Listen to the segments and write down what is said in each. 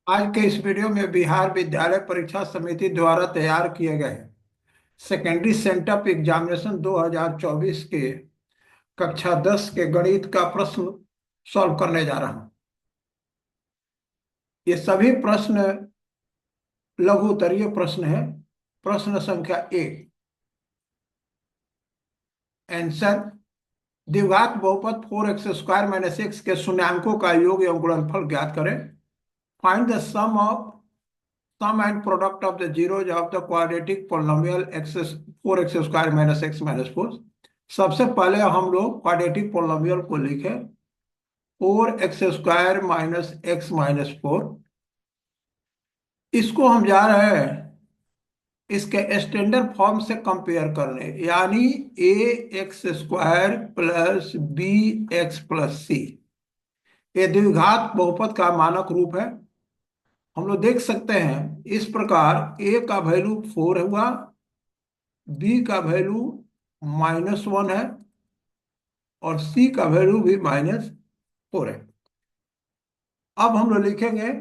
आज के इस वीडियो में बिहार विद्यालय परीक्षा समिति द्वारा तैयार किए गए सेकेंडरी सेंटअप एग्जामिनेशन 2024 के कक्षा 10 के गणित का प्रश्न सॉल्व करने जा रहा हूं। ये सभी प्रश्न लघु उत्तरीय प्रश्न है। प्रश्न संख्या 1। आंसर: द्विघात बहुपद 4x² - x के शून्यांकों का योग एवं गुणनफल ज्ञात करें। Find the sum and product of the zeros of the quadratic polynomial x 4x² - x - 4। सबसे पहले हम लोग क्वाड्रेटिक पोलिनोमियल को लिखें 4x² - x - 4। इसको हम जा रहे हैं इसके स्टैंडर्ड फॉर्म से कंपेयर करने, यानी ax² प्लस bx+c। ये द्विघात बहुपद का मानक रूप है। हम लोग देख सकते हैं इस प्रकार a का वैल्यू 4 हुआ, b का वैल्यू -1 है और c का वैल्यू भी -4 है। अब हम लोग लिखेंगे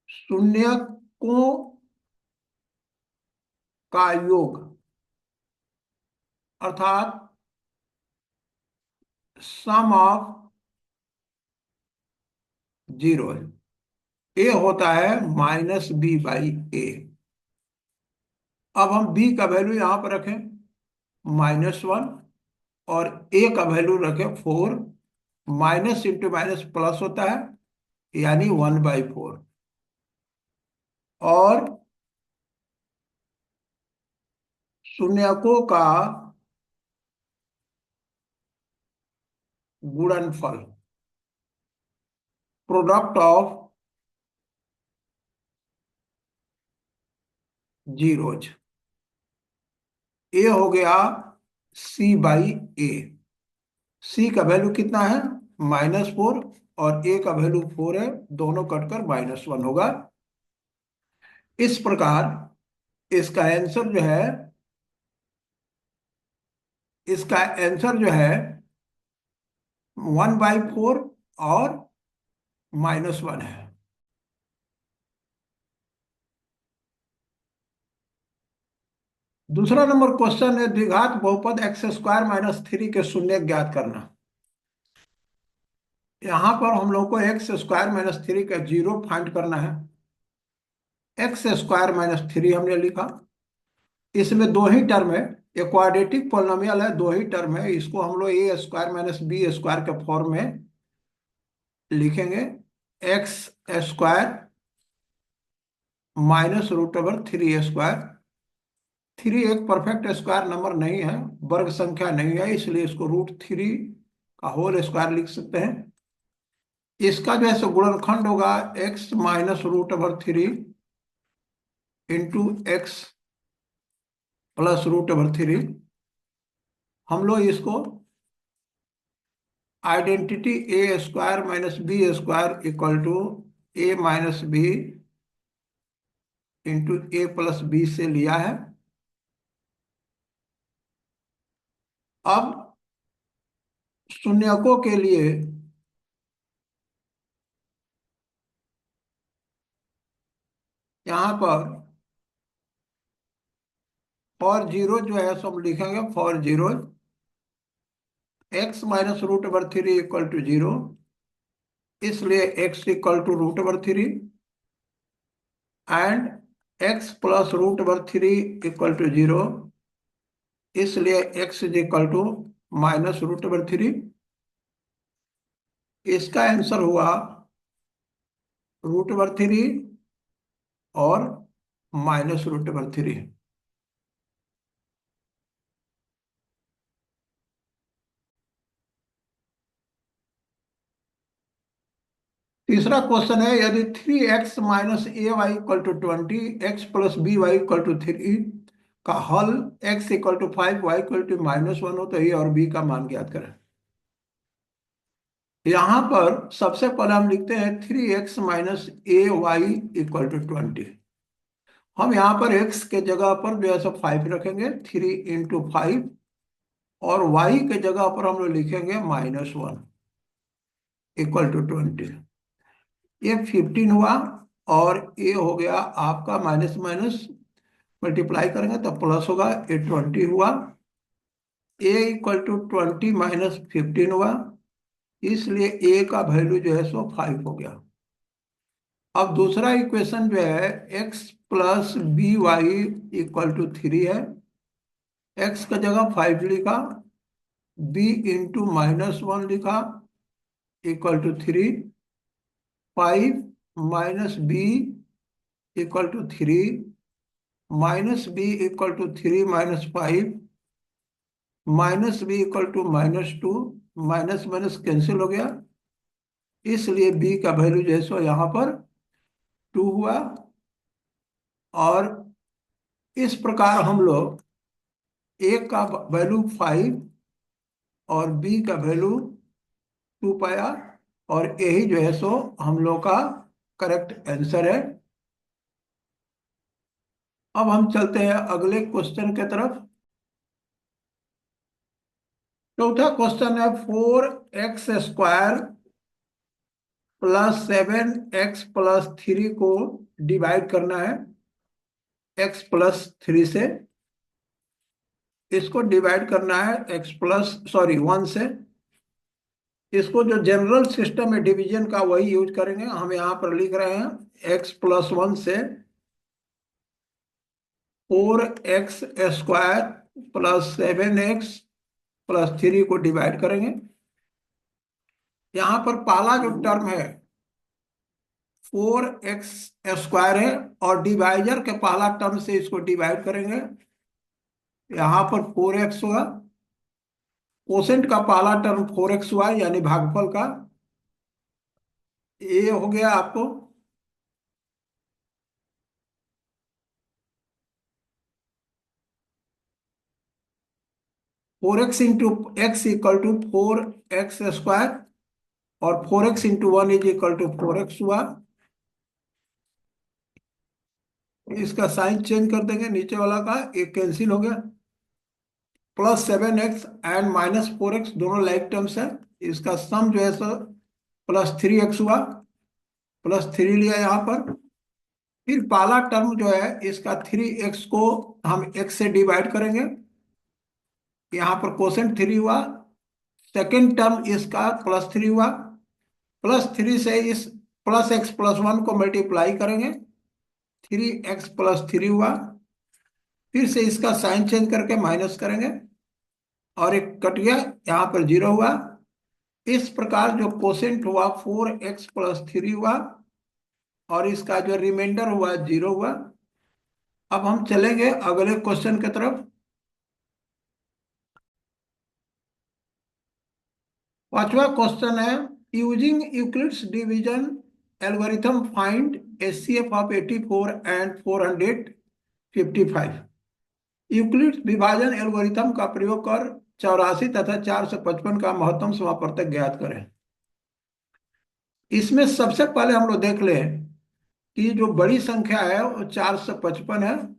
शून्यकों का योग, अर्थात सम ऑफ जीरो। ए होता है -b/a। अब हम b का वैल्यू यहां पर रखें -1 और a का वैल्यू रखें 4। माइनस इंटू माइनस प्लस होता है, यानी 1/4। और शून्यकों का गुणनफल, प्रोडक्ट ऑफ जीरोज, ए हो गया c/a। सी का वैल्यू कितना है -4 और ए का वैल्यू 4 है, दोनों कटकर -1 होगा। इस प्रकार इसका आंसर जो है इसका आंसर जो है 1/4 और -1 है। दूसरा नंबर क्वेश्चन है द्विघात बहुपद x² - 3 के शून्य ज्ञात करना। यहां पर हम लोग को x² - 3 का जीरो फाइंड करना है। x² - 3 हमने लिखा, इसमें दो ही टर्म है, ये क्वाड्रेटिक पोलिनोमियल है, दो ही टर्म है। इसको हम लोग a² - b² के फॉर्म में लिखेंगे। x² -√3a²। 3 एक परफेक्ट स्क्वायर नंबर नहीं है, वर्ग संख्या नहीं है, इसलिए इसको √3 का होल स्क्वायर लिख सकते हैं। इसका जो है सो गुणनखंड होगा x -√3 इंटू x +√3। हम लोग इसको identity a² - b² equal to a - b into a+b से लिया है। अब शून्यकों के लिए यहां पर फॉर जीरो जो है सब लिखेंगे, for zero x -√3 equal to 0, इसलिए x equal to √3 and x +√3 equal to 0, इसलिए x इज इक्वल टू -√3। इसका आंसर हुआ √3 और -√3। तीसरा क्वेश्चन है यदि 3x - ay equal to 20, x + by equal to 3 का हल x equal to 5, y equal to -1 हो तो a और b का मान ज्ञात करें। यहां पर सबसे पहले हम लिखते हैं 3x - ay इक्वल टू 20। हम यहाँ पर x के जगह पर जो है सो 5 रखेंगे, 3 इंटू 5, और y के जगह पर हम लोग लिखेंगे -1 इक्वल टू 20। ये 15 हुआ, और ये हो गया आपका माइनस माइनस मल्टीप्लाई करेंगे तो प्लस होगा, ये 20 हुआ। ए इक्वल टू 20 माइनस 15 हुआ, इसलिए ए का वैल्यू जो है सो 5 हो गया। अब दूसरा इक्वेशन जो है x plus B Y equal to 3 है। x का जगह 5 लिखा, b इंटू -1 लिखा equal to 3, 5 minus B equal to 3, minus B equal to 3 minus 5, minus B equal to -2, minus minus cancel हो गया, इसलिए b का वैल्यू जो है सो यहाँ पर 2 हुआ। और इस प्रकार हम लोग a का वैल्यू 5 और b का वैल्यू 2 पाया, और यही जो है सो हम लोग का करेक्ट आंसर है। अब हम चलते हैं अगले क्वेश्चन के तरफ। चौथा क्वेश्चन है 4x² प्लस 7x+3 को डिवाइड करना है x+3 से। इसको डिवाइड करना है x+1 से। इसको जो जनरल सिस्टम है डिवीजन का वही यूज करेंगे। हम यहाँ पर लिख रहे हैं x+1 से 4x² प्लस 7x+3 को डिवाइड करेंगे। यहाँ पर पहला जो टर्म है 4x² है, और डिवाइजर के पहला टर्म से इसको डिवाइड करेंगे। यहाँ पर 4x हुआ, कोसेंट का पहला टर्म 4x हुआ यानी भागफल का। ये हो गया आपको 4x into x equal to 4x², और 4x into 1 is equal to 4x हुआ। इसका साइन चेंज कर देंगे, नीचे वाला का एक कैंसिल हो गया। +7x एंड -4x दोनों लाइक टर्म्स है। इसका सम जो है सो +3x हुआ, +3 लिया यहाँ पर। फिर पहला टर्म जो है इसका 3x को हम x से डिवाइड करेंगे, यहाँ पर कोसेंट 3 हुआ। सेकेंड टर्म इसका +3 हुआ, +3 से इस +x+1 को मल्टीप्लाई करेंगे, 3x+3 हुआ। फिर से इसका साइन चेंज करके माइनस करेंगे, और एक कट गया, यहाँ पर 0 हुआ। इस प्रकार जो कोसेंट हुआ 4x+3 हुआ, और इसका जो रिमाइंडर हुआ 0 हुआ। अब हम चलेंगे अगले क्वेश्चन की तरफ। पांचवा क्वेश्चन है using Euclid's division algorithm find HCF of 84 and 455। Euclid's विभाजन एल्गोरिथम का प्रयोग कर 84 तथा 455 का महत्तम समापवर्तक ज्ञात करें। इसमें सबसे पहले हम लोग देख लें कि जो बड़ी संख्या है वो 455 है,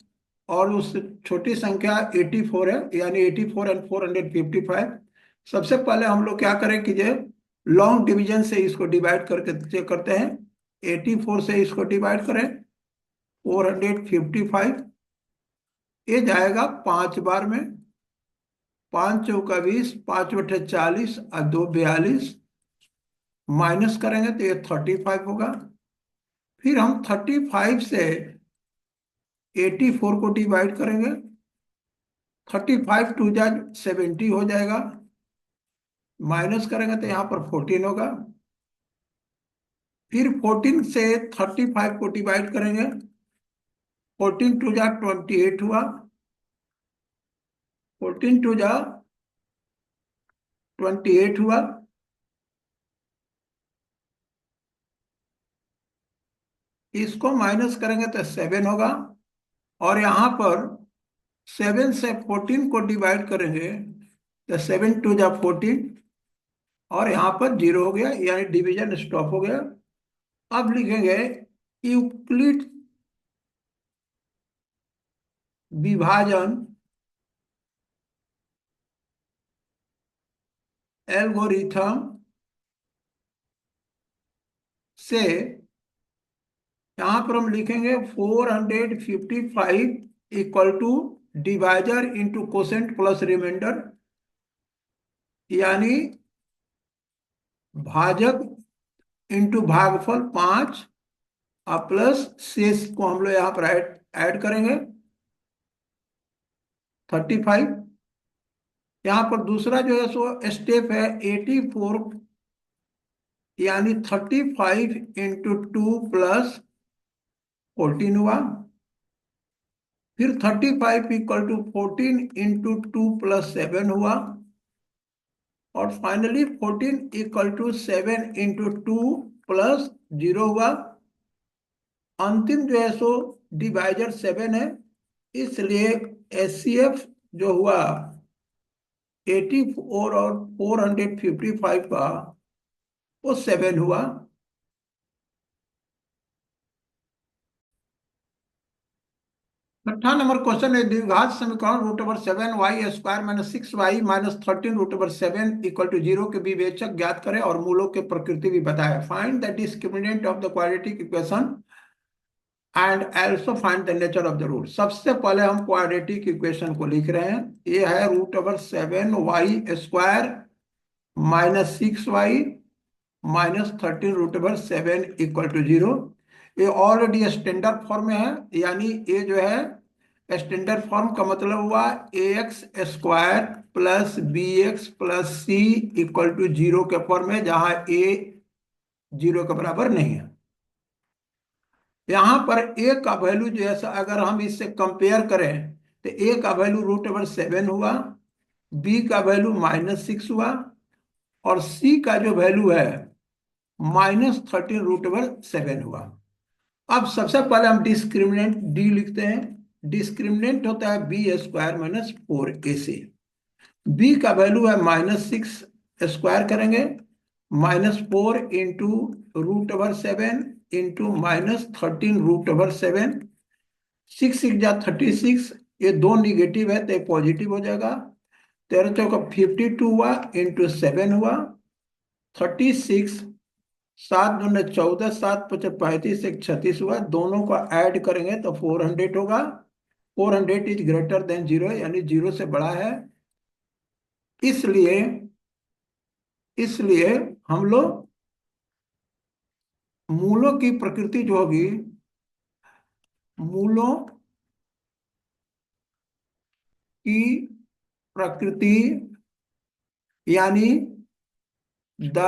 और उस छोटी संख्या 84 है, यानी 84 एंड 455। सबसे पहले हम लोग क्या करें कि जो लॉन्ग डिवीजन से इसको डिवाइड करके चेक करते हैं। 84 से इसको डिवाइड करें 455, ये जाएगा 5 बार में। 5 चौका 20, 5 बटे 40 और 2 42, माइनस करेंगे तो ये 35 होगा। फिर हम 35 से 84 को डिवाइड करेंगे, 35 टू जा 70 हो जाएगा, माइनस करेंगे तो यहाँ पर 14 होगा। फिर 14 से 35 को डिवाइड करेंगे, 14 टू जा 28 हुआ, 14 टू जा 28 हुआ। इसको माइनस करेंगे तो 7 होगा, और यहाँ पर 7 से 14 को डिवाइड करेंगे तो 7 टू जा 14, और यहाँ पर 0 हो गया, यानी डिवीजन स्टॉप हो गया। अब लिखेंगे यूक्लिड विभाजन एल्गोरिथम से यहां पर हम लिखेंगे 455 equal to divisor into quotient plus remainder, यानी भाजक इंटू भागफल 5 और प्लस शेष को हम लोग यहाँ पर ऐड करेंगे 35। यहाँ पर दूसरा जो है सो स्टेप है 84, यानी 35 × 2 प्लस 14 हुआ। फिर 35 इक्वल टू 14 × 2 प्लस 7 हुआ। और फाइनली 14 इक्वल टू 7 × 2 प्लस 0 हुआ। अंतिम जो है सो डिवाइजर 7 है, इसलिए एचसीएफ जो हुआ 84 और 455 का वो 7 हुआ। छठा नंबर क्वेश्चन है, द्विघात समीकरण √7y² - 6y - 13 √7 = 0 के विवेचक ज्ञात करें और मूलों के प्रकृति भी बताएं। Find the discriminant of the quadratic equation and also find the nature of the root. सबसे पहले हम क्वाड्रेटिक इक्वेशन को लिख रहे हैं। ये है √7y² - 6y - 13 √7 = 0। ये ऑलरेडी स्टैंडर्ड फॉर्म में है, यानी ये जो है स्टैंडर्ड फॉर्म का मतलब हुआ ax² + bx + c = 0 के फॉर्म में, जहां a 0 के बराबर नहीं है। यहां पर a का वैल्यू जो है अगर हम इससे कंपेयर करें तो a का वैल्यू √7 हुआ, b का वैल्यू -6 हुआ, और c का जो वैल्यू है -13 √7 हुआ। अब सबसे पहले हम डिस्क्रिमिनेंट डी लिखते हैं। डिस्क्रिमिनेंट होता है b² - 4ac। b का वैल्यू है -6, स्क्वायर करेंगे -4 × √7 इंटू -13 √7। 6 6 जा 36, ये दो निगेटिव है तो ये पॉजिटिव हो जाएगा। 13 चौका 52 हुआ, इंटू 7 हुआ 36। 7 दूने 14, 7 पचे 35, 1 36 हुआ। दोनों को ऐड करेंगे तो 400 होगा। 400 इज ग्रेटर देन 0, यानी 0 से बड़ा है। इसलिए इसलिए हम लोग मूलों की प्रकृति जो होगी, मूलों की प्रकृति यानी द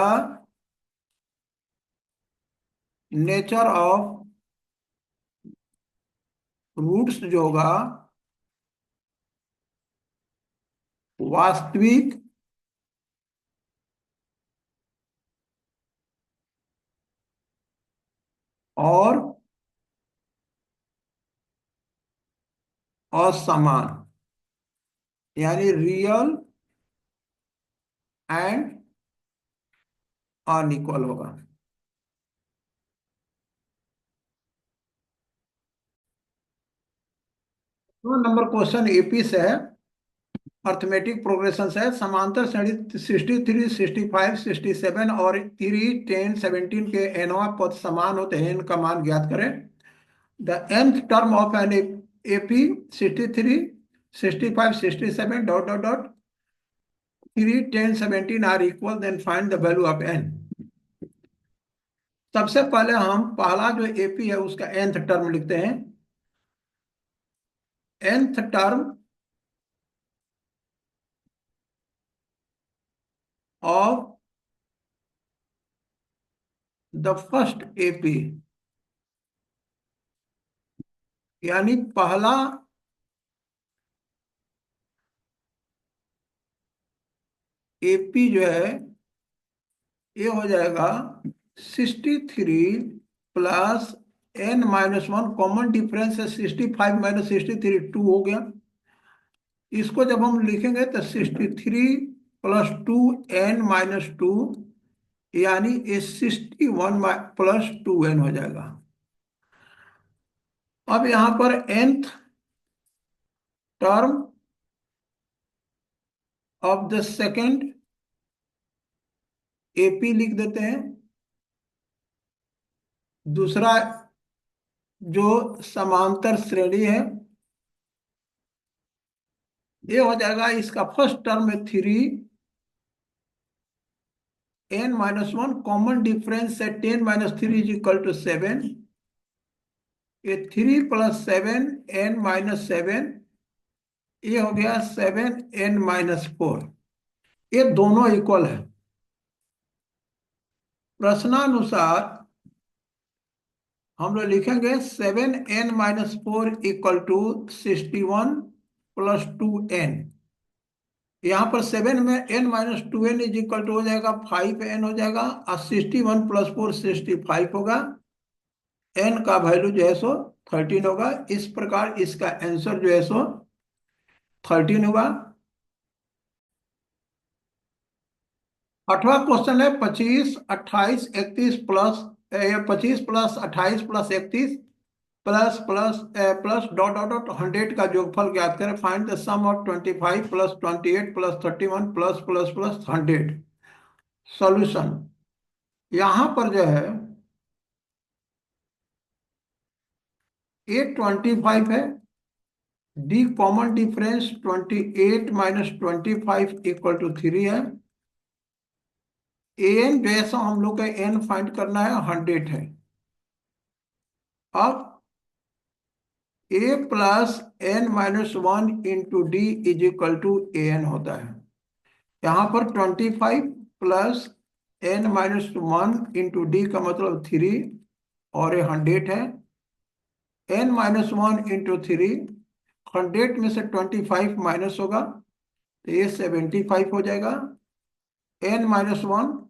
नेचर ऑफ रूट्स जो होगा वास्तविक और असमान, यानी रियल एंड अनइक्वल होगा। दो नंबर क्वेश्चन एपी से है, अर्थमेटिक प्रोग्रेशन है। समांतर श्रेणी 63, 65, 67 और 3, 10, 17 के nवां पद समान होते हैं, इनका मान ज्ञात करें। The nth term of an AP 63, 65, 67 dot dot dot 3, 10, 17 are equal, then find the value of n। सबसे पहले हम पहला जो एपी है उसका nth टर्म लिखते हैं। nth term of the first AP, यानी पहला एपी जो है ये हो जाएगा 63 प्लस n-1, कॉमन डिफरेंस है 65 - 63, 2 हो गया। इसको जब हम लिखेंगे तो 63 + 2n - 2, यानी ये 61 + 2n हो जाएगा। अब यहां पर nth term of the second AP लिख देते हैं। दूसरा जो समांतर श्रेणी है, ये हो जाएगा, इसका फर्स्ट टर्म है 3n-1, कॉमन डिफरेंस है 10 - 3 = 7। ये 3 + 7 n - 7, ये हो गया 7n - 4। ये दोनों इक्वल है। प्रश्नानुसार हम लोग लिखेंगे 7n - 4 = 61 + 2n। यहाँ पर 7 में n - 2n हो जाएगा 5n हो जाएगा, और 61 + 4 65 होगा। n का वैल्यू जो है सो 13 होगा। इस प्रकार इसका आंसर जो है सो 13 होगा। 8वां क्वेश्चन है 25 28 31 plus 25 + 28 + 31 plus dot dot dot 100 का योगफल ज्ञात करें। Find the sum of 25 + 28 + 31 plus 100। Solution, यहां पर जो है ए 25 है, डी कॉमन डिफरेंस 28 - 25 = 3 है। एन जैसा हम लोग का एन फाइंड करना है 100 है। अब a + n-1 × d = an होता है। यहाँ पर 25 + n-1 × d का मतलब 3, और ये 100 है। n-1 × 3, 100 में से 25 माइनस होगा तो ये 75 हो जाएगा। n-1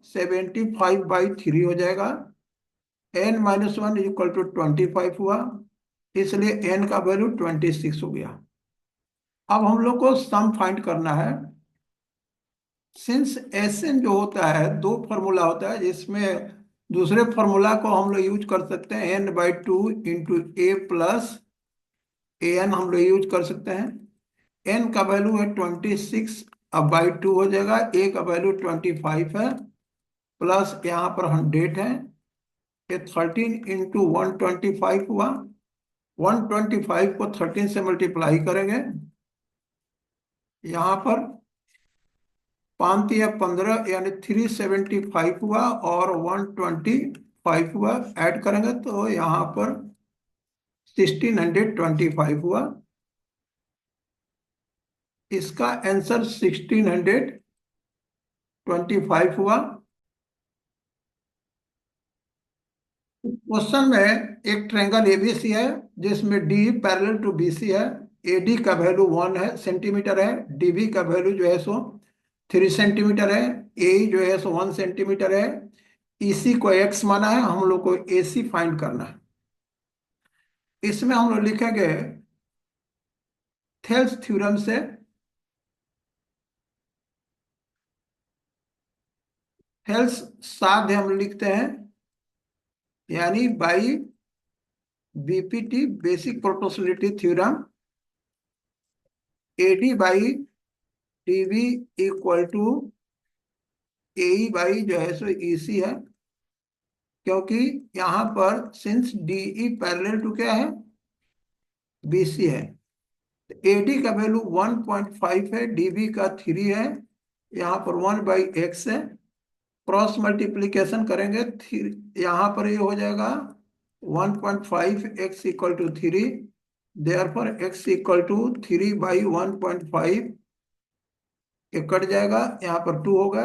75/3 हो जाएगा। n-1 = 25 हुआ, इसलिए n का वैल्यू 26 हो गया। अब हम लोग को सम फाइंड करना है। सिंस एसएन जो होता है, दो फार्मूला होता है, जिसमें दूसरे फार्मूला को हम लोग यूज कर सकते हैं n/2 × a + an हम लोग यूज कर सकते हैं। n का वैल्यू है 26, अब बाई 2 हो जाएगा। a का वैल्यू 25 है, प्लस यहाँ पर 100 है। ये 13 × 125 हुआ। 125 को 13 से मल्टीप्लाई करेंगे। यहाँ पर 5 या 15 यानी 375 हुआ, और 125 हुआ, ऐड करेंगे तो यहाँ पर 1625 हुआ। इसका आंसर 1625 हुआ। क्वेश्चन में एक ट्रायंगल एबीसी है, जिसमें डी पैरेलल टू बीसी है। एडी का वैल्यू 1 है, सेंटीमीटर है। डीबी का वैल्यू जो है सो 3 सेंटीमीटर है। ए जो है सो 1 सेंटीमीटर है। ईसी को एक्स माना है, हम लोग को एसी फाइंड करना है। इसमें हम लोग लिखेंगे थेल्स थ्योरम से। थेल्स साध्य हम लिखते हैं, यानी by BPT basic proportionality theorem. AD by DB equal to A by जो है सो ईसी है, क्योंकि यहां पर सिंस डीई पैरेलल टू क्या है, बीसी है। एडी का वैल्यू 1.5 है, डीबी का 3 है, यहाँ पर 1/x है। क्रॉस मल्टीप्लीकेशन करेंगे, यहाँ पर ये हो जाएगा 1.5 x = 3। देयरफॉर x = 3/1.5, ये कट जाएगा, यहाँ पर 2 होगा,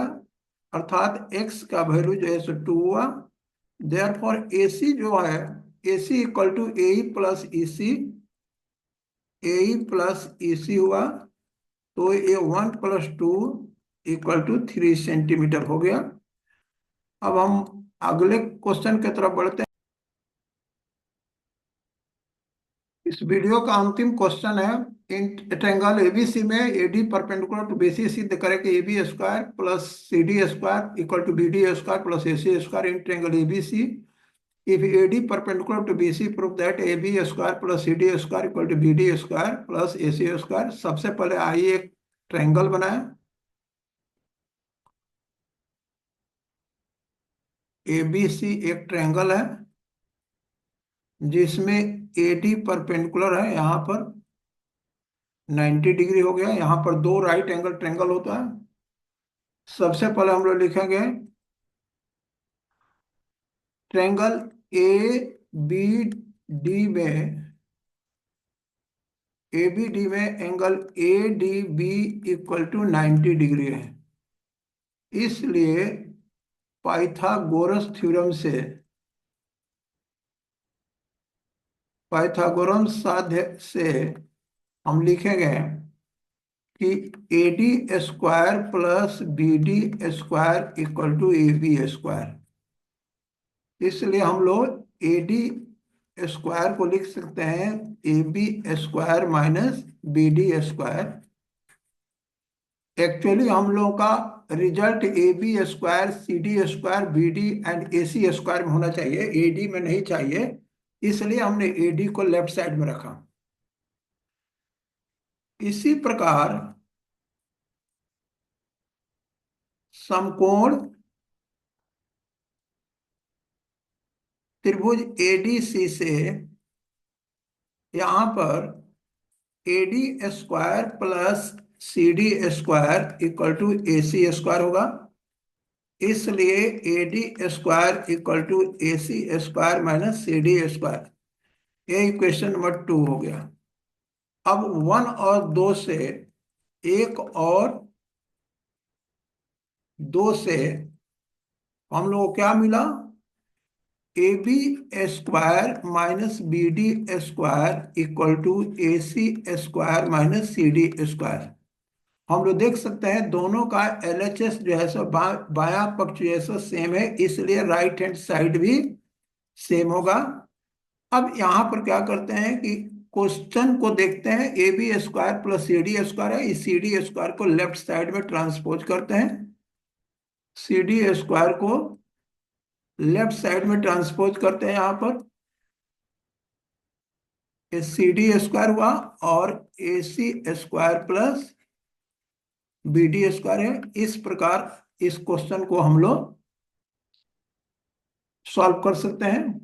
अर्थात x का वैल्यू जो है सो 2 हुआ। देयरफॉर AC जो है, AC = AE + EC, AE + EC हुआ, तो ये 1 + 2 = 3 सेंटीमीटर हो गया। अब हम अगले क्वेश्चन की तरफ बढ़ते हैं। इस वीडियो का अंतिम क्वेश्चन है, इन ट्रायंगल एबीसी में एडी परपेंडिकुलर टू बीसी सिद्ध करें कि AB² + CD² = BD² + AC² in triangle ABC. If AD perpendicular to BC, prove that AB² + CD² = BD² + AC²। सबसे पहले आइए एक ट्रायंगल बनाए। ABC एक ट्रायंगल है, जिसमें AD परपेंडिकुलर है, यहाँ पर 90 डिग्री हो गया। यहाँ पर दो राइट एंगल ट्रायंगल होता है। सबसे पहले हम लोग लिखेंगे ट्रायंगल ABD में, ABD में angle ADB equal to 90 degree है। इसलिए पाइथागोरस साध्य से हम लिखेंगे कि AD² plus BD² equal to AB²। इसलिए हम लोग AD² को लिख सकते हैं AB² माइनस BD²। एक्चुअली हम लोगों का result AB² CD² BD and AC² में होना चाहिए, AD में नहीं चाहिए। इसलिए हमने AD को लेफ्ट साइड में रखा। इसी प्रकार समकोण त्रिभुज ADC से यहाँ पर AD² plus CD² equal to AC² होगा। इसलिए AD² equal to AC² minus CD²। ये इक्वेशन नंबर 2 हो गया। अब 1 और 2 से, 1 और 2 से हम लोग को क्या मिला? AB² minus BD² equal to AC² minus CD²। हम लोग देख सकते हैं दोनों का LHS जो है सो बायां पक्ष जो है सो सेम है, इसलिए राइट हैंड साइड भी सेम होगा। अब यहाँ पर क्या करते हैं कि क्वेश्चन को देखते हैं, AB² प्लस CD² है, इस CD² को लेफ्ट साइड में ट्रांसपोज करते हैं। CD² को लेफ्ट साइड में ट्रांसपोज करते हैं यहाँ पर, CD² हुआ और AC² प्लस BD² है। इस प्रकार इस क्वेश्चन को हम लोग सॉल्व कर सकते हैं।